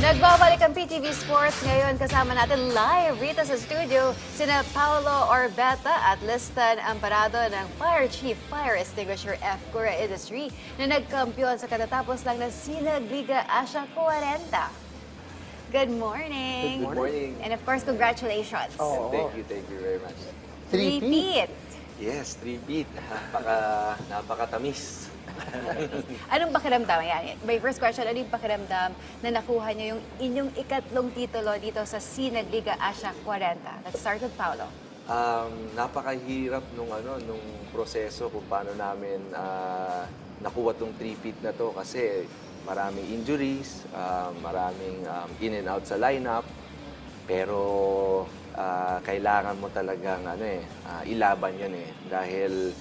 Nagbabalik ang PTV Sports ngayon kasama natin live rito sa studio sina Paolo Orbeta at Listan Amparado ng Fire Chief Fire Extinguisher F. Cura Industry na nagkampiyon sa katatapos lang ng Sinag Liga Asia 40. Good morning! Good morning. And of course, congratulations! Oh, thank you very much. Repeat! Yes, three-peat. Napakatamis. Anong pakiramdam? Yan. My first question, ano yung pakiramdam na nakuha niyo yung inyong ikatlong titulo dito sa Sinag Liga Asia 40? Let's start with Paolo. Napakahirap nung proseso kung paano namin nakuha tong three-peat na to kasi maraming injuries, maraming in and out sa lineup. Pero kailangan mo talagang ilaban 'yun dahil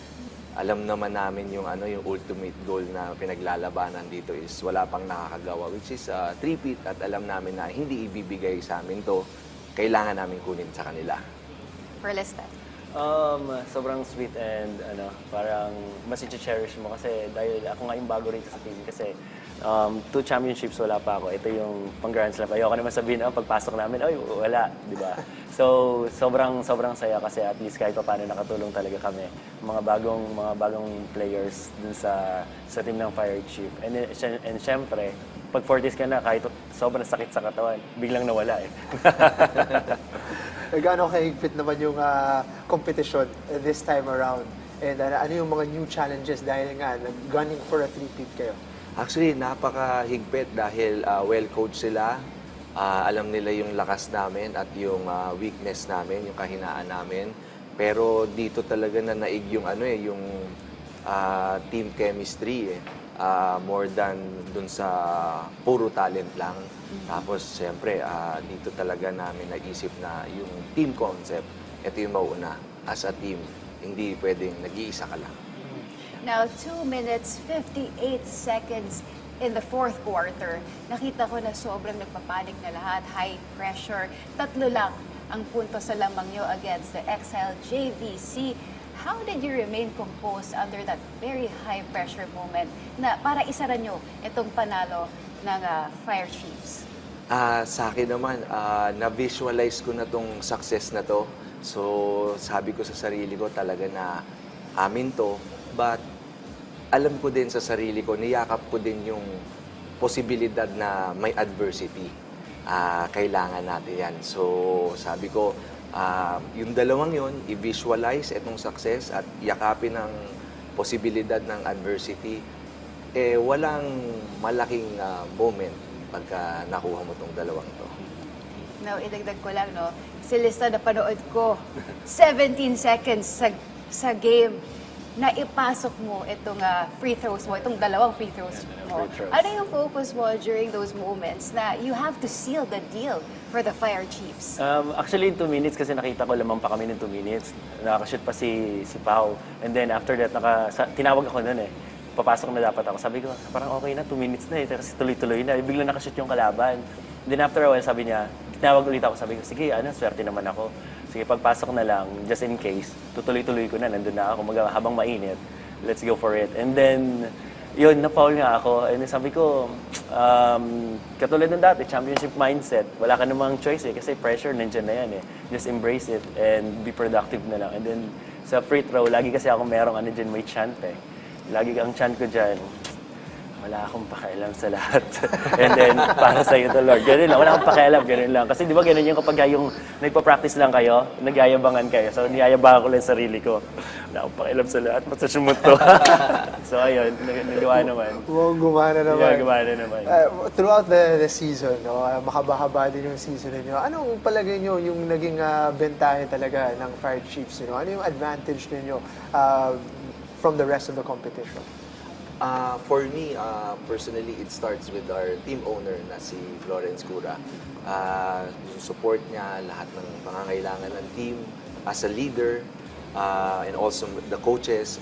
alam naman namin yung yung ultimate goal na pinaglalabanan dito is wala pang nakakagawa, which is three-peat, at alam namin na hindi ibibigay sa amin to, kailangan namin kunin sa kanila. For Listan. Sobrang sweet and parang mas i-cherish mo kasi dahil ako nga yung bago rito sa team kasi 2 championships wala pa ako. Ito yung pang Grand Slam. Ayoko naman sabihin, pagpasok namin, ay wala, di ba? So sobrang saya kasi at least kahit paano nakatulong talaga kami. Mga bagong players dun sa team ng Fire Chief. And syempre, pag 40s ka na, kahit sobrang sakit sa katawan, biglang nawala eh. Gaano kahigpit naman yung competition this time around? And ano yung mga new challenges dahil nga gunning for a three-peat kayo? Actually, napakahigpit dahil well-coached sila. Alam nila yung lakas namin at yung weakness namin, yung kahinaan namin. Pero dito talaga na naig yung yung team chemistry more than dun sa puro talent lang. Tapos siyempre dito talaga namin naisip na yung team concept, ito yung mauna. As a team, hindi pwedeng nag-iisa ka lang. Now, 2 minutes, 58 seconds in the fourth quarter. Nakita ko na sobrang nagpapanik na lahat, high pressure. 3 lang ang punto sa lamang nyo against the Exile JVC. How did you remain composed under that very high pressure moment na para isara nyo itong panalo ng Fire Chiefs? Sa akin naman, na-visualize ko na tong success na to. So, sabi ko sa sarili ko talaga na amin to. But, alam ko din sa sarili ko, niyakap ko din yung posibilidad na may adversity. Kailangan natin yan. So, sabi ko, yung dalawang yun, i-visualize itong success at yakapin ang posibilidad ng adversity, walang malaking moment pagka nakuha mo itong dalawang to. Now, idagdag ko lang, no? Si Lista, napanood ko 17 seconds sa game na ipasok mo itong free throws mo, itong dalawang free throws mo. Ano yung focus mo during those moments na you have to seal the deal for the Fire Chiefs? Actually, in 2 minutes kasi nakita ko lamang pa kami ng 2 minutes. Nakakashoot pa si Pao. And then after that, tinawag ako nun eh. Papasok na dapat ako. Sabi ko, parang okay na, 2 minutes na eh. Kasi tuloy-tuloy na. Biglang nakashoot yung kalaban. Then after a while, sabi niya, tinawag ulit ako. Sabi ko, sige, swerte naman ako. Sige, pagpasok na lang, just in case, tutuloy-tuloy ko na, nandun na ako. Habang mainit, let's go for it. And then, yun, na-foul nga ako. And then sabi ko, katulad ng dati, championship mindset, wala ka namang choice eh, kasi pressure, nandiyan na yan eh. Just embrace it and be productive na lang. And then, sa free throw, lagi kasi ako merong dyan, may chant eh. Lagi ang chant ko dyan, wala akong pakialam sa lahat. And then, para sa iyo to, Lord. Ganun lang, wala akong pakialam, ganun lang. Kasi di ba ganun yung kapag yung nagpa-practice lang kayo, nagyayabangan kayo. So, niyayabangan ko lang sarili ko. Wala akong pakialam sa lahat, masasimot to. So, ayun, nagawa naman. Wow, gumana naman. Yeah, gumana naman. Throughout the season, mahaba-haba din yung season ninyo. Anong palagay nyo yung naging bentahe talaga ng Fire Chiefs? Ano yung advantage ninyo from the rest of the competition? For me, personally, it starts with our team owner na si Florence Cura. Yung support niya, lahat ng pangangailangan ng team as a leader, and also the coaches,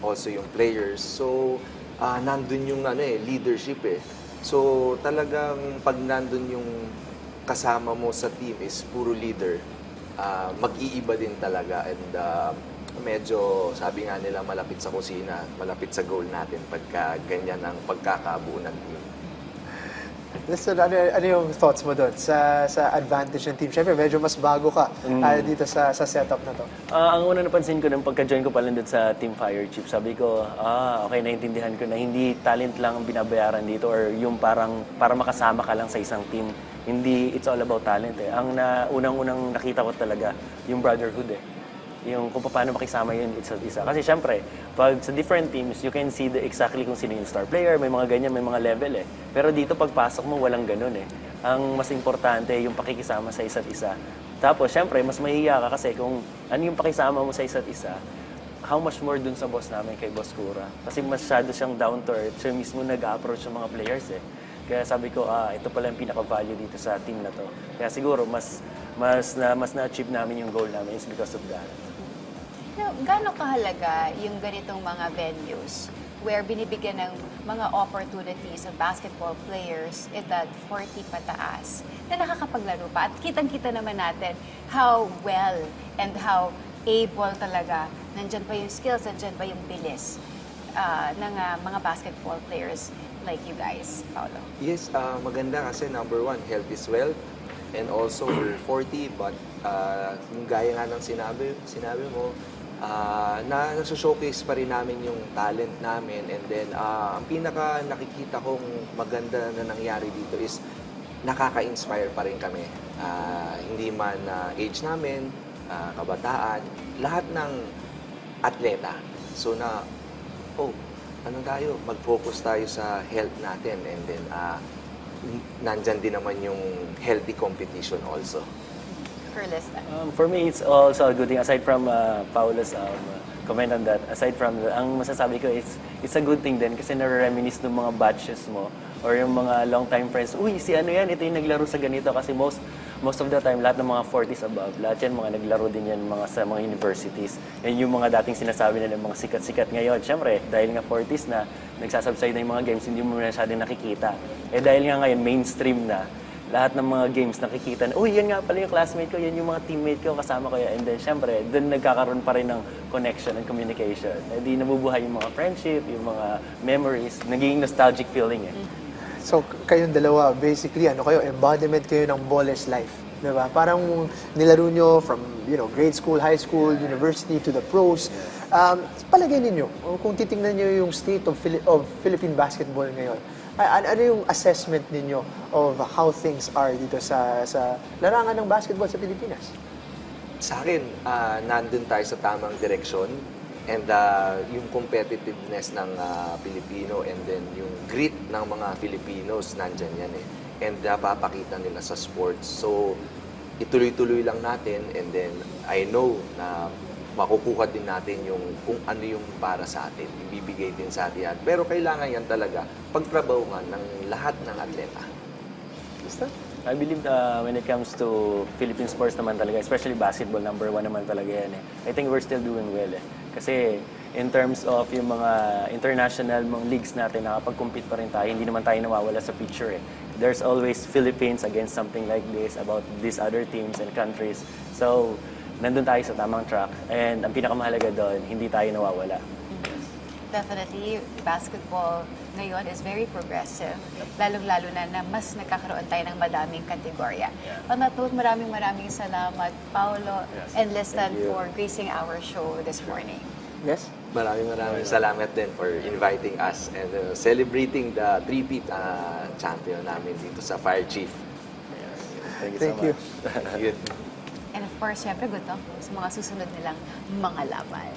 also yung players. So, nandun yung leadership eh. So, talagang pag nandun yung kasama mo sa team is puro leader, mag-iiba din talaga. And medyo, sabi nga nila, malapit sa kusina, malapit sa goal natin pagka ganyan ang pagkakabuo ng team. Listen, ano yung thoughts mo doon sa advantage ng team? Siyempre, medyo mas bago ka dito sa setup na to. Ang una napansin ko nung pagka-join ko pala doon sa Team Fire Chief, sabi ko, okay, naintindihan ko na hindi talent lang ang binabayaran dito or yung parang para makasama ka lang sa isang team. Hindi, it's all about talent eh. Ang unang-unang nakita ko talaga, yung brotherhood eh. Yung kung paano makisama yun isa't isa. Kasi syempre, pag sa different teams, you can see exactly kung sino yung star player, may mga ganyan, may mga level eh. Pero dito pagpasok mo, walang ganun eh. Ang mas importante, yung pakikisama sa isa't isa. Tapos, syempre, mas mahihiya ka kasi kung ano yung pakisama mo sa isa't isa, how much more dun sa boss namin kay Boss Cura. Kasi masyado siyang down to earth. Siya mismo nag-approach sa mga players eh. Kaya sabi ko, ito pala yung pinaka-value dito sa team na to. Kaya siguro, mas na-achieve namin yung goal namin is because of that. Gaano kahalaga yung ganitong mga venues where binibigyan ng mga opportunities ng basketball players edad 40 pataas na nakakapaglaro pa? At kitang-kita naman natin how well and how able talaga, nandyan pa yung skills, nandyan pa yung bilis ng mga basketball players like you guys, Paolo. Yes, maganda kasi number one, health is wealth. And also, we're 40, but yung gaya nga ng sinabi mo, nasa-showcase pa rin namin yung talent namin. And then, ang pinaka nakikita kong maganda na nangyari dito is nakaka-inspire pa rin kami. Hindi man age namin, kabataan, lahat ng atleta. So mag-focus tayo sa health natin. And then, nandyan din naman yung healthy competition also. Lista. For me, it's also a good thing. Aside from Paula's comment on that, aside from ang masasabi ko, it's a good thing din kasi nare-reminisce ng mga batches mo or yung mga long-time friends. Uy, si ano yan, ito yung naglaro sa ganito. Kasi most of the time, lahat ng mga 40s above, lahat yan mga naglaro din yan sa mga universities. Yan yung mga dating sinasabi na ng mga sikat-sikat ngayon. Siyempre, dahil nga 40s na, nagsasubside na yung mga games, hindi mo masyadong nakikita. Dahil nga ngayon, mainstream na, lahat ng mga games nakikita na, uy, yan nga pala yung classmate ko, yan yung mga teammate ko, kasama ko yan. And then, syempre, doon nagkakaroon pa rin ng connection and communication. Di nabubuhay yung mga friendship, yung mga memories, naging nostalgic feeling eh. So, kayong dalawa, basically, embodiment kayo ng ball-less life. Diba? Parang nilaro nyo from grade school, high school, university, to the pros. Palagay ninyo, kung titingnan nyo yung state of Philippine basketball ngayon, ano yung assessment ninyo of how things are dito sa larangan ng basketball sa Pilipinas? Sa akin, nandun tayo sa tamang direksyon. And yung competitiveness ng Pilipino and then yung grit ng mga Filipinos, nandyan yan eh. And papakita nila sa sports. So, ituloy-tuloy lang natin and then I know na makukuha din natin yung kung ano yung para sa atin. Ibibigay din sa atin yan. Pero kailangan yan talaga pagtrabahuhan ng lahat ng atleta. Basta? I believe when it comes to Philippine sports naman talaga, especially basketball, number 1 naman talaga yan eh. I think we're still doing well eh. Kasi in terms of yung mga international mga leagues natin, nakapag-compete pa rin tayo, hindi naman tayo nawawala sa picture eh. There's always Philippines against something like this, about these other teams and countries. So, nandun tayo sa tamang track. And ang pinakamahalaga doon, hindi tayo nawawala. Definitely, basketball ngayon is very progressive. Lalong-lalo na mas nagkakaroon tayo ng madaming kategorya. On that note, maraming salamat, Paolo and Listan, for gracing our show this morning. Yes? Maraming salamat din for inviting us and celebrating the three-peat champion namin dito sa Fire Chief. Thank you so Thank you. much. Thank you. And of course, syempre, good luck sa mga susunod nilang mga laban.